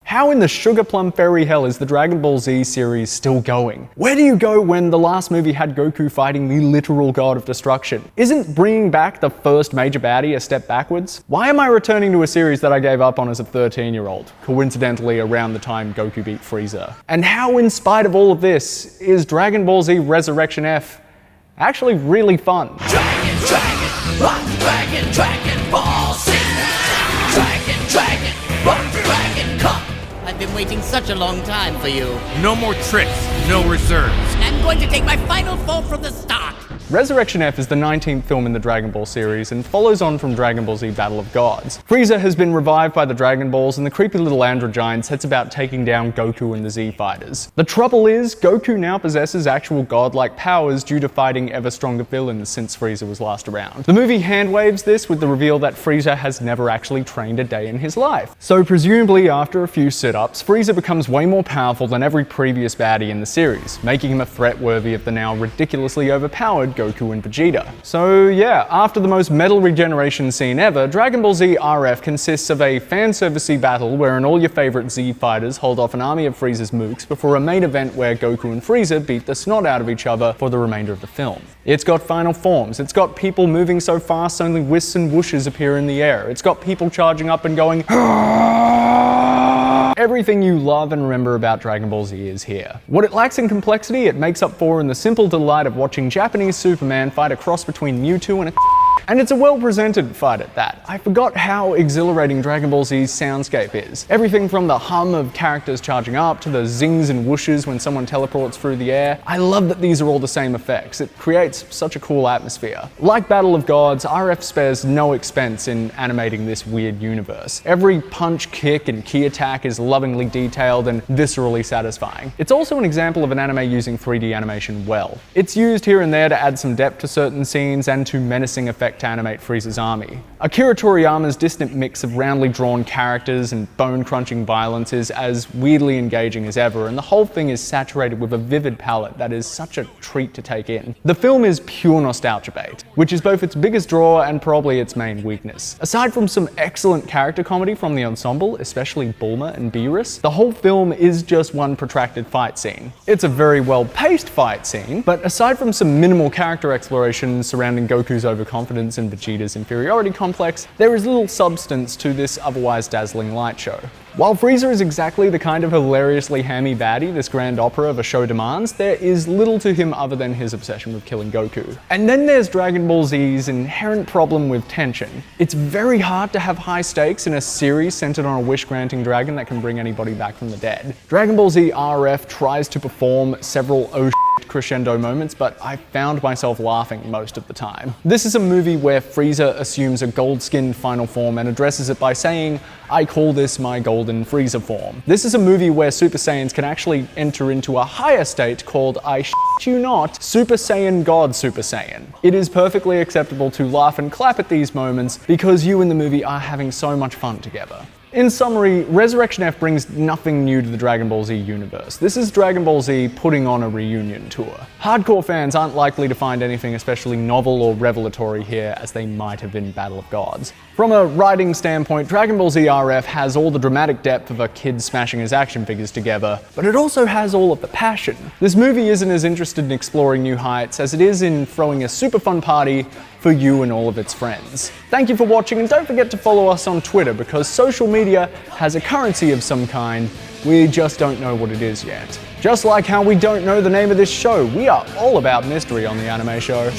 How in the sugar plum fairy hell is the Dragon Ball Z series still going? Where do you go when the last movie had Goku fighting the literal god of destruction? Isn't bringing back the first major baddie a step backwards? Why am I returning to a series that I gave up on as a 13-year-old, coincidentally around the time Goku beat Frieza? And how, in spite of all of this, is Dragon Ball Z Resurrection F actually really fun? Dragon Ball Z! Dragon, come! I've been waiting such a long time for you. No more tricks, no reserves. I'm going to take my final fall from the start. Resurrection F is the 19th film in the Dragon Ball series and follows on from Dragon Ball Z Battle of Gods. Frieza has been revived by the Dragon Balls and the creepy little android giant sets about taking down Goku and the Z Fighters. The trouble is, Goku now possesses actual godlike powers due to fighting ever stronger villains since Frieza was last around. The movie handwaves this with the reveal that Frieza has never actually trained a day in his life. So presumably after a few sit-ups, Frieza becomes way more powerful than every previous baddie in the series, making him a threat worthy of the now ridiculously overpowered Goku and Vegeta. So yeah, after the most metal regeneration scene ever, Dragon Ball Z RF consists of a fanservice-y battle wherein all your favorite Z fighters hold off an army of Frieza's mooks before a main event where Goku and Frieza beat the snot out of each other for the remainder of the film. It's got final forms, it's got people moving so fast only wisps and whooshes appear in the air, it's got people charging up and going everything you love and remember about Dragon Ball Z is here. What it lacks in complexity, it makes up for in the simple delight of watching Japanese Superman fight a cross between Mewtwo and a and it's a well-presented fight at that. I forgot how exhilarating Dragon Ball Z's soundscape is. Everything from the hum of characters charging up to the zings and whooshes when someone teleports through the air. I love that these are all the same effects. It creates such a cool atmosphere. Like Battle of Gods, RF spares no expense in animating this weird universe. Every punch, kick, and ki attack is lovingly detailed and viscerally satisfying. It's also an example of an anime using 3D animation well. It's used here and there to add some depth to certain scenes and to menacing effect to animate Frieza's army. Akira Toriyama's distant mix of roundly drawn characters and bone-crunching violence is as weirdly engaging as ever, and the whole thing is saturated with a vivid palette that is such a treat to take in. The film is pure nostalgia bait, which is both its biggest draw and probably its main weakness. Aside from some excellent character comedy from the ensemble, especially Bulma and Beerus, the whole film is just one protracted fight scene. It's a very well-paced fight scene, but aside from some minimal character exploration surrounding Goku's overconfidence and Vegeta's inferiority complex, there is little substance to this otherwise dazzling light show. While Frieza is exactly the kind of hilariously hammy baddie this grand opera of a show demands, there is little to him other than his obsession with killing Goku. And then there's Dragon Ball Z's inherent problem with tension. It's very hard to have high stakes in a series centered on a wish-granting dragon that can bring anybody back from the dead. Dragon Ball Z RF tries to perform several crescendo moments, but I found myself laughing most of the time. This is a movie where Frieza assumes a gold-skinned final form and addresses it by saying, "I call this my golden Frieza form." This is a movie where Super Saiyans can actually enter into a higher state called, I shit you not, Super Saiyan God Super Saiyan. It is perfectly acceptable to laugh and clap at these moments because you and the movie are having so much fun together. In summary, Resurrection F brings nothing new to the Dragon Ball Z universe. This is Dragon Ball Z putting on a reunion tour. Hardcore fans aren't likely to find anything especially novel or revelatory here as they might have in Battle of Gods. From a writing standpoint, Dragon Ball Z RF has all the dramatic depth of a kid smashing his action figures together, but it also has all of the passion. This movie isn't as interested in exploring new heights as it is in throwing a super fun party for you and all of its friends. Thank you for watching, and don't forget to follow us on Twitter because social media has a currency of some kind. We just don't know what it is yet. Just like how we don't know the name of this show, we are all about mystery on the Anime Show.